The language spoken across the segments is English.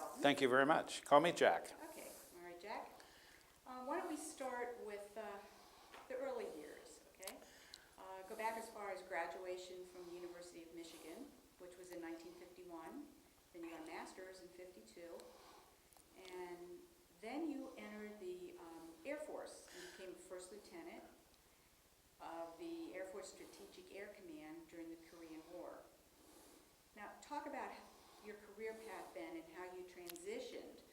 Felton. Thank you very much. Call me Jack. Okay, all right, Jack. Why don't we start with the early years, okay? Go back as far as graduation from the University of Michigan, which was in 1951. Then you got a master's in 52. And then you entered the Air Force and became first lieutenant of the Air Force Strategic Air Command during the Korean War. Now, talk about your career path then and how you transitioned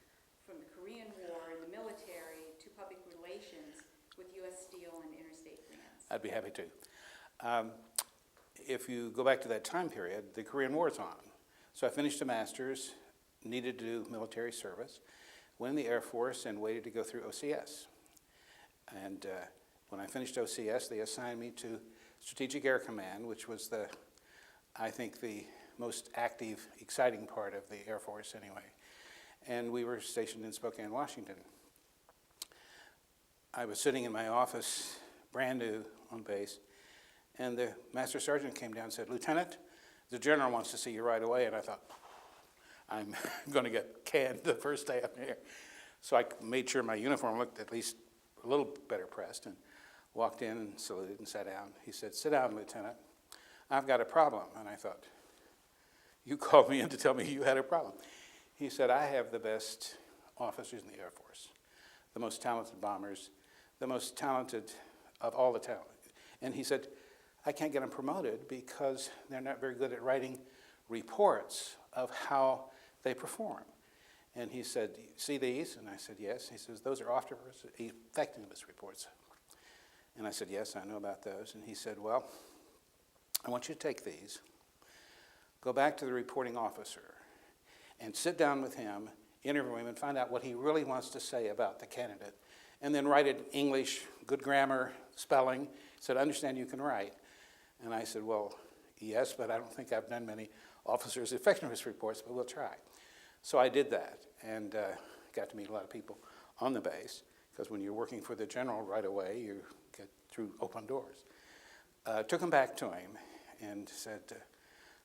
from the Korean War and the military to public relations with U.S. Steel and Interstate Brands. I'd be happy to. If you go back to that time period, the Korean War is on. So I finished a master's, needed to do military service, went in the Air Force and waited to go through OCS. And when I finished OCS, they assigned me to Strategic Air Command, which was I think the most active, exciting part of the Air Force anyway. And we were stationed in Spokane, Washington. I was sitting in my office, brand new on base, and the Master Sergeant came down and said, "Lieutenant, the General wants to see you right away." And I thought, I'm going to get canned the first day up here. So I made sure my uniform looked at least a little better pressed and walked in and saluted and sat down. He said, "Sit down, Lieutenant. I've got a problem." And I thought, you called me in to tell me you had a problem. He said, "I have the best officers in the Air Force, the most talented bombers, the most talented of all the talent." And he said, "I can't get them promoted because they're not very good at writing reports of how they perform." And he said, "See these?" And I said, "Yes." He says, "Those are officers' effectiveness reports." And I said, "Yes, I know about those." And he said, "Well, I want you to take these, go back to the reporting officer, and sit down with him, interview him, and find out what he really wants to say about the candidate. And then write it in English, good grammar, spelling." He said, "I understand you can write." And I said, "Well, yes, but I don't think I've done many officers' effectiveness reports, but we'll try." So I did that, and got to meet a lot of people on the base, because when you're working for the General right away, you get through open doors. Took them back to him and said,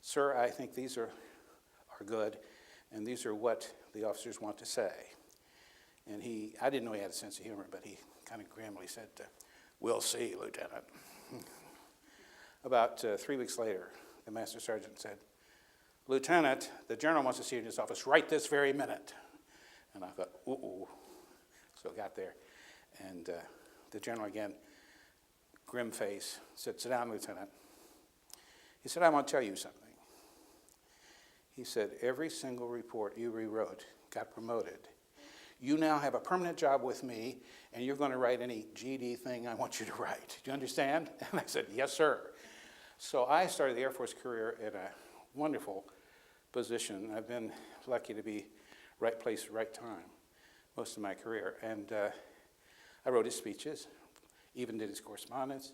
"Sir, I think these are good, and these are what the officers want to say." And I didn't know he had a sense of humor, but he kind of grimly said, "We'll see, Lieutenant." About 3 weeks later, the Master Sergeant said, "Lieutenant, the General wants to see you in his office right this very minute." And I thought, ooh. So I got there, and the General again, grim face, said, "Sit down, Lieutenant." He said, "I want to tell you something." He said, "Every single report you rewrote got promoted. You now have a permanent job with me, and you're going to write any GD thing I want you to write. Do you understand?" And I said, "Yes, sir." So I started the Air Force career in a wonderful position. I've been lucky to be right place, right time most of my career. And I wrote his speeches, even did his correspondence.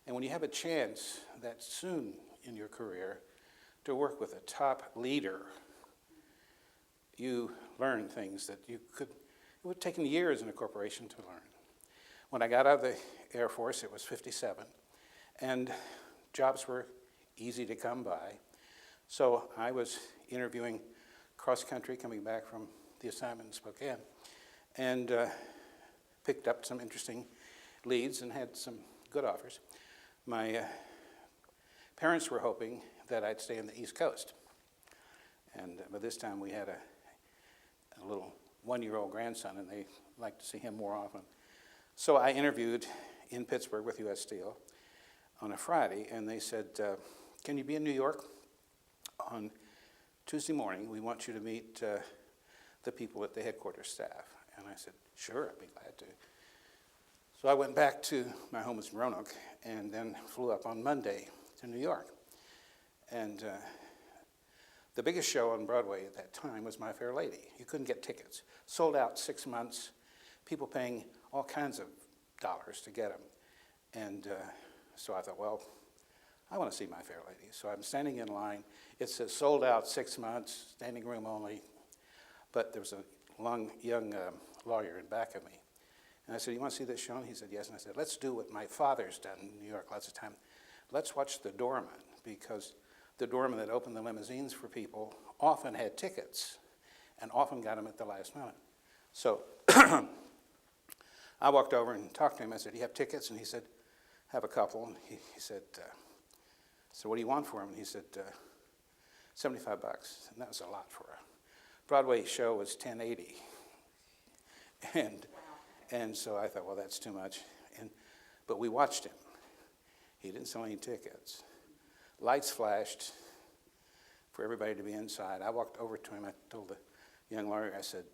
And when you have a chance that soon in your career to work with a top leader, you learn things that it would have taken years in a corporation to learn. When I got out of the Air Force, it was 57, and jobs were easy to come by. So I was interviewing cross-country, coming back from the assignment in Spokane, and picked up some interesting leads and had some good offers. My parents were hoping that I'd stay on the East Coast. And by this time we had a little one-year-old grandson, and they liked to see him more often. So I interviewed in Pittsburgh with U.S. Steel on a Friday, and they said, "Can you be in New York on Tuesday morning? We want you to meet the people at the headquarters staff." And I said, "Sure, I'd be glad to." So I went back to my home in Roanoke, and then flew up on Monday to New York. And the biggest show on Broadway at that time was My Fair Lady. You couldn't get tickets. Sold out 6 months, people paying all kinds of dollars to get them. And so I thought, well, I want to see My Fair Lady. So I'm standing in line. It says sold out 6 months, standing room only. But there was a young lawyer in back of me. And I said, "You want to see this show?" And he said, "Yes." And I said, "Let's do what my father's done in New York lots of time. Let's watch the doorman, because the doorman that opened the limousines for people often had tickets. and often got them at the last minute. So I walked over and talked to him. I said, "Do you have tickets?" And he said, "Have a couple." And he said, "So what do you want for them?" And he said, $75. And that was a lot for a Broadway show. Was $10.80. And so I thought, well, that's too much. But we watched him. He didn't sell any tickets. Lights flashed for everybody to be inside. I walked over to him. I told the young lawyer, I said,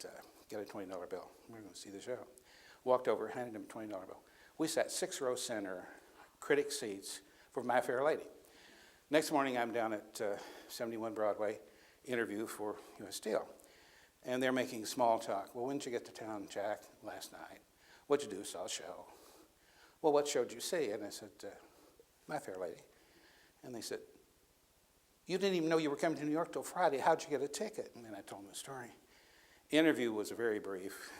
"Get a $20 bill. We're going to see the show." Walked over, handed him a $20 bill. We sat 6-row center, critic seats for My Fair Lady. Next morning, I'm down at 71 Broadway, interview for U.S. Steel. And they're making small talk. "Well, when did you get to town, Jack?" "Last night." "What'd you do?" "Saw a show." "Well, what show did you see?" And I said, "My Fair Lady." And they said, "You didn't even know you were coming to New York till Friday. How'd you get a ticket?" And then I told them the story. Interview was very brief.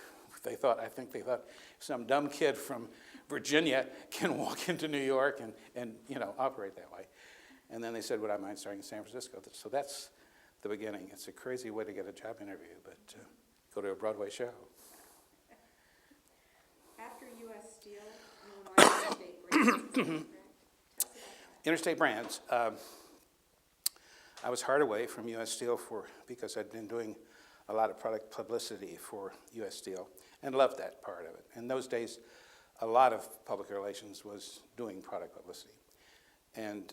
I think they thought some dumb kid from Virginia can walk into New York and operate that way. And then they said, "Would I mind starting in San Francisco?" So that's the beginning. It's a crazy way to get a job interview, but go to a Broadway show. After U.S. Steel, you went on to Interstate Brands, correct? Tell us about that. Interstate Brands. I was hard away from U.S. Steel because I'd been doing a lot of product publicity for U.S. Steel and loved that part of it. In those days, a lot of public relations was doing product publicity. And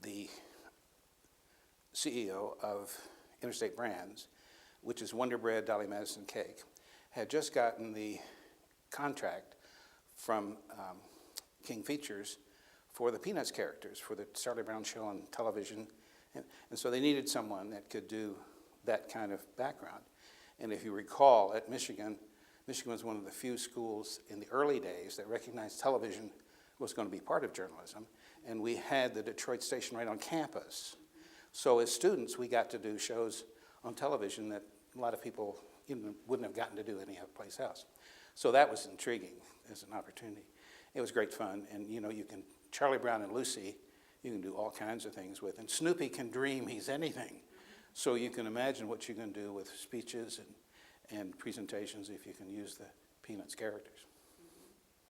the CEO of Interstate Brands, which is Wonder Bread, Dolly Madison Cake, had just gotten the contract from King Features for the Peanuts characters, for the Charlie Brown show on television. And so they needed someone that could do that kind of background. And if you recall, at Michigan was one of the few schools in the early days that recognized television was going to be part of journalism. And we had the Detroit station right on campus. So as students, we got to do shows on television that a lot of people wouldn't have gotten to do any other place else. So that was intriguing as an opportunity. It was great fun. And Charlie Brown and Lucy, you can do all kinds of things with. And Snoopy can dream he's anything. So you can imagine what you can do with speeches and presentations if you can use the Peanuts characters.